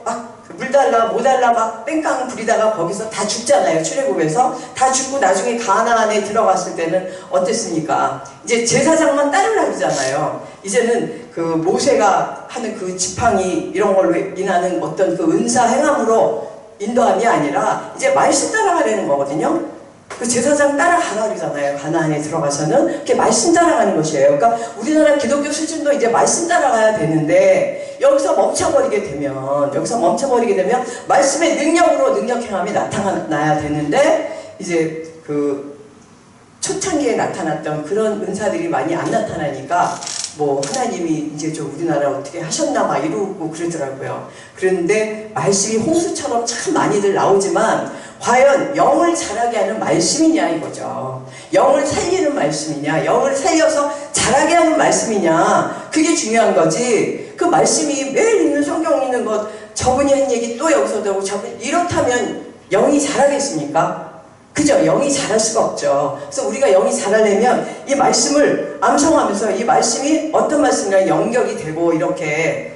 S1: 막 물 달라 뭐 달라 막 뺑깡 부리다가 거기서 다 죽잖아요. 출애굽에서 다 죽고 나중에 가나안에 들어갔을 때는 어땠습니까? 이제 제사장만 따르려고 그러잖아요. 이제는 그 모세가 하는 그 지팡이 이런 걸로 인하는 어떤 그 은사 행함으로 인도함이 아니라 이제 말씀 따라가려는 거거든요. 그 제사장 따라가라 그러잖아요. 가나안에 들어가서는 그렇게 말씀 따라가는 것이에요. 그러니까 우리나라 기독교 수준도 이제 말씀 따라가야 되는데, 여기서 멈춰버리게 되면 말씀의 능력으로 능력 행함이 나타나야 되는데, 이제 그 초창기에 나타났던 그런 은사들이 많이 안 나타나니까 뭐 하나님이 이제 좀 우리나라 어떻게 하셨나 막 이러고 그러더라고요. 그런데 말씀이 홍수처럼 참 많이들 나오지만 과연 영을 자라게 하는 말씀이냐 이거죠. 영을 살리는 말씀이냐, 영을 살려서 자라게 하는 말씀이냐, 그게 중요한 거지. 그 말씀이 매일 있는 성경 있는 것, 저분이 한 얘기 또 여기서 되고 저분 이렇다면 영이 자라겠습니까? 그죠? 영이 자랄 수가 없죠. 그래서 우리가 영이 자라려면 이 말씀을 암송하면서 이 말씀이 어떤 말씀이랑 연결이 되고 이렇게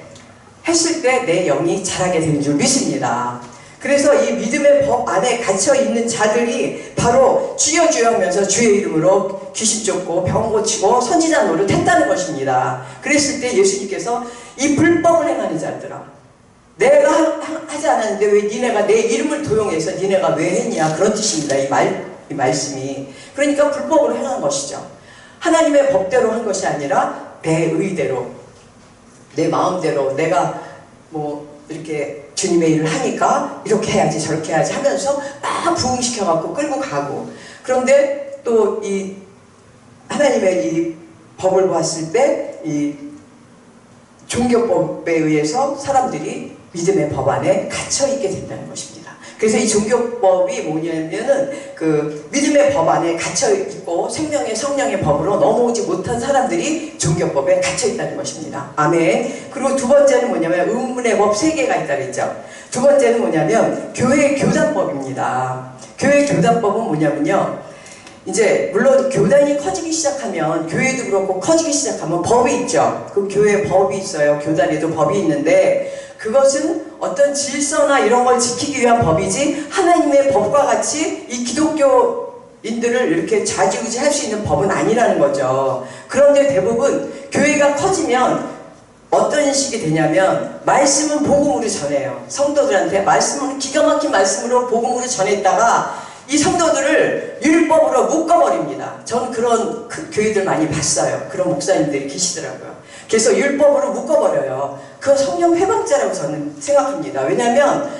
S1: 했을 때 내 영이 자라게 되는 줄 믿습니다. 그래서 이 믿음의 법 안에 갇혀 있는 자들이 바로 주여 주여 하면서 주의 이름으로 귀신 쫓고 병 고치고 선지자 노릇 했다는 것입니다. 그랬을 때 예수님께서 이 불법을 행하는 자들아, 내가 하지 않았는데 왜 니네가 내 이름을 도용해서 니네가 왜 했냐, 그런 뜻입니다. 이 말씀이. 그러니까 불법으로 행한 것이죠. 하나님의 법대로 한 것이 아니라 내 의대로, 내 마음대로, 내가 뭐 이렇게 주님의 일을 하니까 이렇게 해야지 저렇게 해야지 하면서 막 부흥시켜갖고 끌고 가고, 그런데 또 이 하나님의 이 법을 보았을 때 이 종교법에 의해서 사람들이 믿음의 법 안에 갇혀있게 된다는 것입니다. 그래서 이 종교법이 뭐냐면은 그 믿음의 법 안에 갇혀있고 생명의 성령의 법으로 넘어오지 못한 사람들이 종교법에 갇혀있다는 것입니다. 아멘. 그리고 두 번째는 뭐냐면 의문의 법 3개가 있다 그랬죠. 두 번째는 뭐냐면 교회 교단법입니다. 교회 교단법은 뭐냐면요, 이제 물론 교단이 커지기 시작하면, 교회도 그렇고 커지기 시작하면 법이 있죠. 그 교회에 법이 있어요. 교단에도 법이 있는데 그것은 어떤 질서나 이런 걸 지키기 위한 법이지 하나님의 법과 같이 이 기독교인들을 이렇게 좌지우지할 수 있는 법은 아니라는 거죠. 그런데 대부분 교회가 커지면 어떤 식이 되냐면 말씀은 복음으로 전해요. 성도들한테 말씀을 기가 막힌 말씀으로 복음으로 전했다가 이 성도들을 율법으로 묶어버립니다. 저는 그런 교회들 많이 봤어요. 그런 목사님들이 계시더라고요. 그래서 율법으로 묶어버려요. 그건 성령 회방자라고 저는 생각합니다. 왜냐하면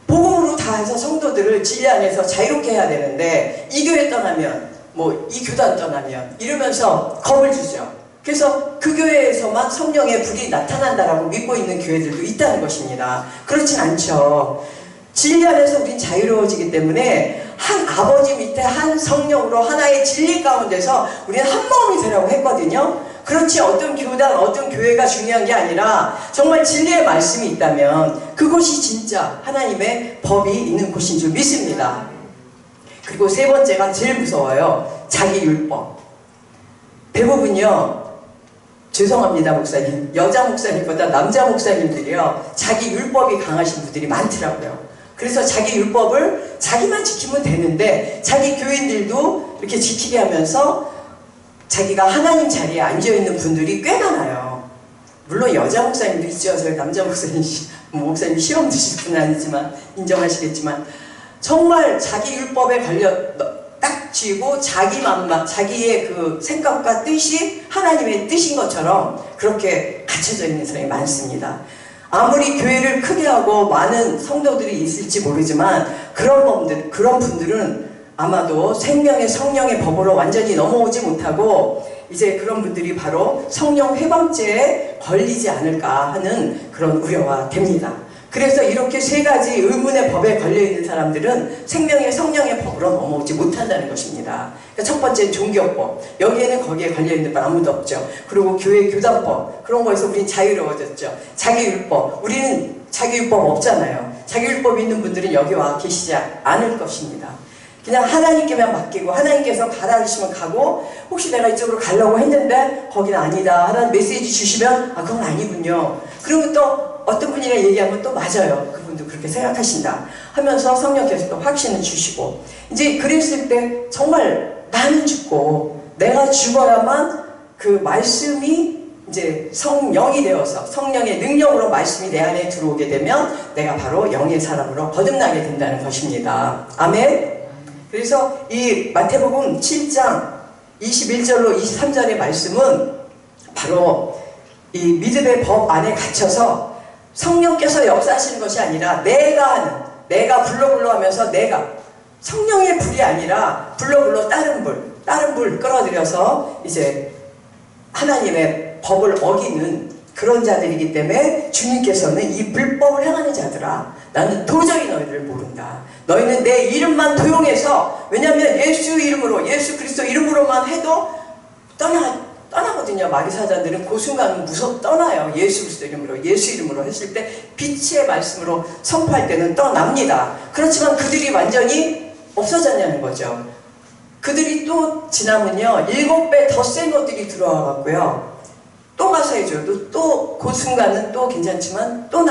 S1: 복음으로 다 해서 성도들을 진리 안에서 자유롭게 해야 되는데 이 교회 떠나면 뭐 이 교단 떠나면 이러면서 겁을 주죠. 그래서 그 교회에서만 성령의 불이 나타난다라고 믿고 있는 교회들도 있다는 것입니다. 그렇진 않죠. 진리 안에서 우린 자유로워지기 때문에 한 아버지 밑에 한 성령으로 하나의 진리 가운데서 우리는 한 마음이 되라고 했거든요. 그렇지 어떤 교단, 어떤 교회가 중요한 게 아니라 정말 진리의 말씀이 있다면 그곳이 진짜 하나님의 법이 있는 곳인 줄 믿습니다. 그리고 세 번째가 제일 무서워요. 자기 율법. 대부분요, 죄송합니다 목사님, 여자 목사님보다 남자 목사님들이요 자기 율법이 강하신 분들이 많더라고요. 그래서 자기 율법을 자기만 지키면 되는데 자기 교인들도 이렇게 지키게 하면서 자기가 하나님 자리에 앉아있는 분들이 꽤 많아요. 물론 여자 목사님도 있죠. 저희 남자 목사님 시험 드실 분은 아니지만 인정하시겠지만 정말 자기 율법에 딱 쥐고 자기 맘만, 자기의 그 생각과 뜻이 하나님의 뜻인 것처럼 그렇게 갖춰져 있는 사람이 많습니다. 아무리 교회를 크게 하고 많은 성도들이 있을지 모르지만 그런 분들은 아마도 생명의 성령의 법으로 완전히 넘어오지 못하고 이제 그런 분들이 바로 성령 회방죄에 걸리지 않을까 하는 그런 우려가 됩니다. 그래서 이렇게 세 가지 의문의 법에 걸려있는 사람들은 생명의 성령의 법으로 넘어오지 못한다는 것입니다. 그러니까 첫 번째는 종교법. 여기에는 거기에 걸려있는 분 아무도 없죠. 그리고 교회 교단법. 그런 거에서 우리는 자유로워졌죠. 자기율법. 우리는 자기율법 없잖아요. 자기율법 있는 분들은 여기 와 계시지 않을 것입니다. 그냥 하나님께만 맡기고 하나님께서 가라 하시면 가고, 혹시 내가 이쪽으로 가려고 했는데 거기는 아니다 하는 메시지 주시면 아 그건 아니군요. 그리고 또 어떤 분이랑 얘기하면 또 맞아요. 그분도 그렇게 생각하신다 하면서 성령께서 또 확신을 주시고, 이제 그랬을 때 정말 나는 죽고 내가 죽어야만 그 말씀이 이제 성령이 되어서 성령의 능력으로 말씀이 내 안에 들어오게 되면 내가 바로 영의 사람으로 거듭나게 된다는 것입니다. 아멘. 그래서 이 마태복음 7장 21절로 23절의 말씀은 바로 이 믿음의 법 안에 갇혀서 성령께서 역사하시는 것이 아니라 내가 불러 하면서 내가 성령의 불이 아니라 불로 다른 불 끌어들여서 이제 하나님의 법을 어기는 그런 자들이기 때문에 주님께서는 이 불법을 행하는 자들아, 나는 도저히 너희를 모른다. 너희는 내 이름만 도용해서, 왜냐하면 예수 이름으로, 예수 그리스도 이름으로만 해도 떠나거든요. 마귀사자들은 그 순간 떠나요. 예수 그리스도 이름으로, 예수 이름으로 했을 때 빛의 말씀으로 선포할 때는 떠납니다. 그렇지만 그들이 완전히 없어졌냐는 거죠. 그들이 또 지나면요 7배 더 센 것들이 들어와 갖고요 또 가서 해줘도 또 그 순간은 또 괜찮지만 또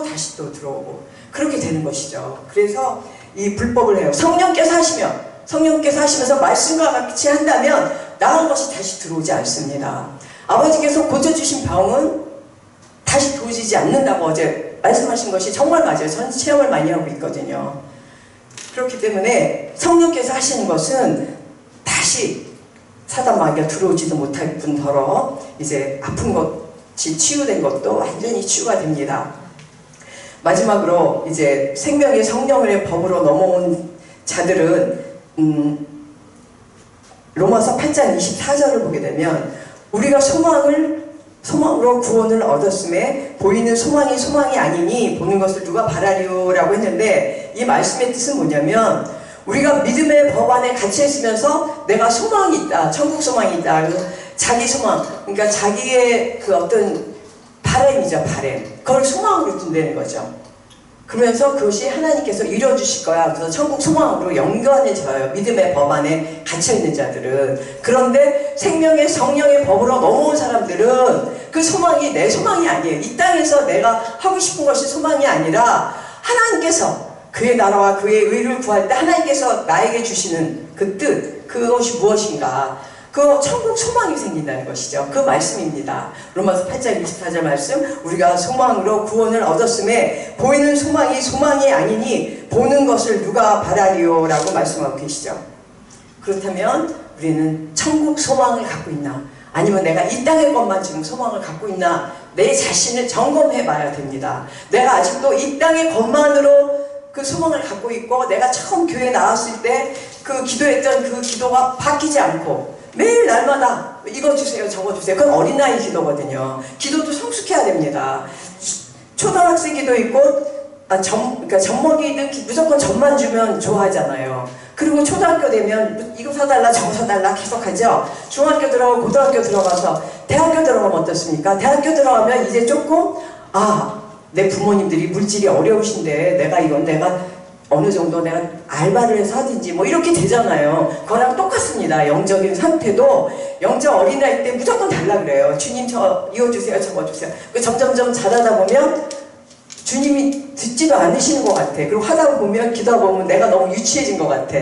S1: 다시 또 들어오고 그렇게 되는 것이죠. 그래서 이 불법을 해요. 성령께서 하시면서 말씀과 같이 한다면 나은 것이 다시 들어오지 않습니다. 아버지께서 고쳐주신 병은 다시 도지지 않는다고 어제 말씀하신 것이 정말 맞아요. 전 체험을 많이 하고 있거든요. 그렇기 때문에 성령께서 하시는 것은 다시 사단 마귀가 들어오지도 못할 뿐더러 이제 아픈 것이 치유된 것도 완전히 치유가 됩니다. 마지막으로 이제 생명의 성령의 법으로 넘어온 자들은 로마서 8장 24절을 보게 되면 우리가 소망으로 구원을 얻었음에 보이는 소망이 아니니 보는 것을 누가 바라리오라고 했는데 이 말씀의 뜻은 뭐냐면 우리가 믿음의 법 안에 갇혀 있으면서 내가 소망이 있다, 천국 소망이 있다. 그래서 자기 소망, 그러니까 자기의 그 어떤 바램이죠, 바램. 그걸 소망으로 둔다는 거죠. 그러면서 그것이 하나님께서 이루어주실 거야. 그래서 천국 소망으로 연관해져요. 믿음의 법 안에 갇혀있는 자들은. 그런데 생명의 성령의 법으로 넘어온 사람들은 그 소망이 내 소망이 아니에요. 이 땅에서 내가 하고 싶은 것이 소망이 아니라 하나님께서 그의 나라와 그의 의를 구할 때 하나님께서 나에게 주시는 그 뜻, 그것이 무엇인가. 그 천국 소망이 생긴다는 것이죠. 그 말씀입니다. 로마서 8장 24절 말씀, 우리가 소망으로 구원을 얻었음에 보이는 소망이 아니니 보는 것을 누가 바라리오 라고 말씀하고 계시죠. 그렇다면 우리는 천국 소망을 갖고 있나, 아니면 내가 이 땅의 것만 지금 소망을 갖고 있나, 내 자신을 점검해 봐야 됩니다. 내가 아직도 이 땅의 것만으로 그 소망을 갖고 있고, 내가 처음 교회에 나왔을 때 그 기도했던 그 기도가 바뀌지 않고 매일 날마다 이거 주세요 저거 주세요. 그건 어린아이 기도거든요. 기도도 성숙해야 됩니다. 초등학생 기도 있고 그러니까 젖먹이든 무조건 젖만 주면 좋아하잖아요. 그리고 초등학교 되면 이거 사달라 저거 사달라 계속 하죠. 중학교 들어가고 고등학교 들어가서 대학교 들어가면 어떻습니까? 대학교 들어가면 이제 조금 내 부모님들이 물질이 어려우신데 내가 어느 정도 내가 알바를 해서 하든지 뭐 이렇게 되잖아요. 그거랑 똑같습니다. 영적인 상태도 영적 어린아이 때 무조건 달라 그래요. 주님 이거 주세요 저거 주세요. 점점점 자라다 보면 주님이 듣지도 않으시는 것 같아. 그리고 하다 보면 기도하다 보면 내가 너무 유치해진 것 같아.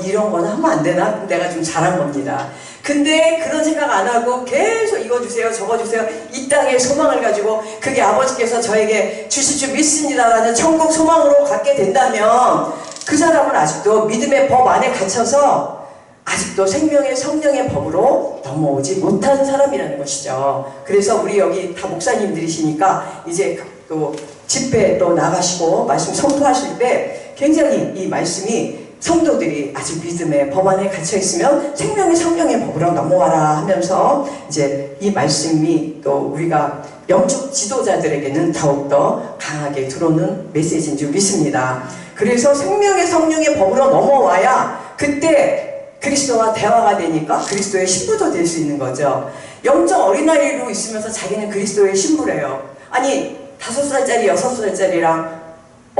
S1: 이런 거는 하면 안 되나? 내가 좀 잘한 겁니다. 근데 그런 생각 안 하고 계속 이거 주세요 저거 주세요 이 땅의 소망을 가지고 그게 아버지께서 저에게 주실 줄 믿습니다라는 천국 소망으로 갖게 된다면 그 사람은 아직도 믿음의 법 안에 갇혀서 아직도 생명의 성령의 법으로 넘어오지 못한 사람이라는 것이죠. 그래서 우리 여기 다 목사님들이시니까 이제 또 집회 또 나가시고 말씀 선포하실 때 굉장히 이 말씀이 성도들이 아직 믿음의 법 안에 갇혀 있으면 생명의 성령의 법으로 넘어와라 하면서 이제 이 말씀이 또 우리가 영적 지도자들에게는 더욱더 강하게 들어오는 메시지인 줄 믿습니다. 그래서 생명의 성령의 법으로 넘어와야 그때 그리스도와 대화가 되니까 그리스도의 신부도 될 수 있는 거죠. 영적 어린아이로 있으면서 자기는 그리스도의 신부래요. 아니 5살짜리 6살짜리랑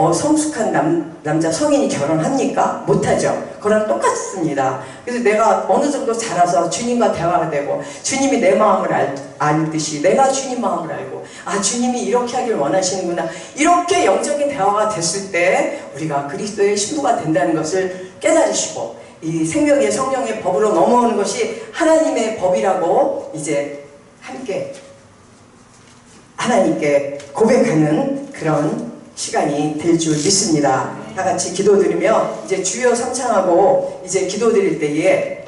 S1: 성숙한 남자 성인이 결혼합니까? 못하죠. 그거랑 똑같습니다. 그래서 내가 어느 정도 자라서 주님과 대화가 되고 주님이 내 마음을 알듯이 내가 주님 마음을 알고 주님이 이렇게 하길 원하시는구나 이렇게 영적인 대화가 됐을 때 우리가 그리스도의 신부가 된다는 것을 깨달으시고 이 생명의 성령의 법으로 넘어오는 것이 하나님의 법이라고 이제 함께 하나님께 고백하는 그런 시간이 될 줄 믿습니다. 다 같이 기도드리며 이제 주여 삼창하고 이제 기도드릴 때에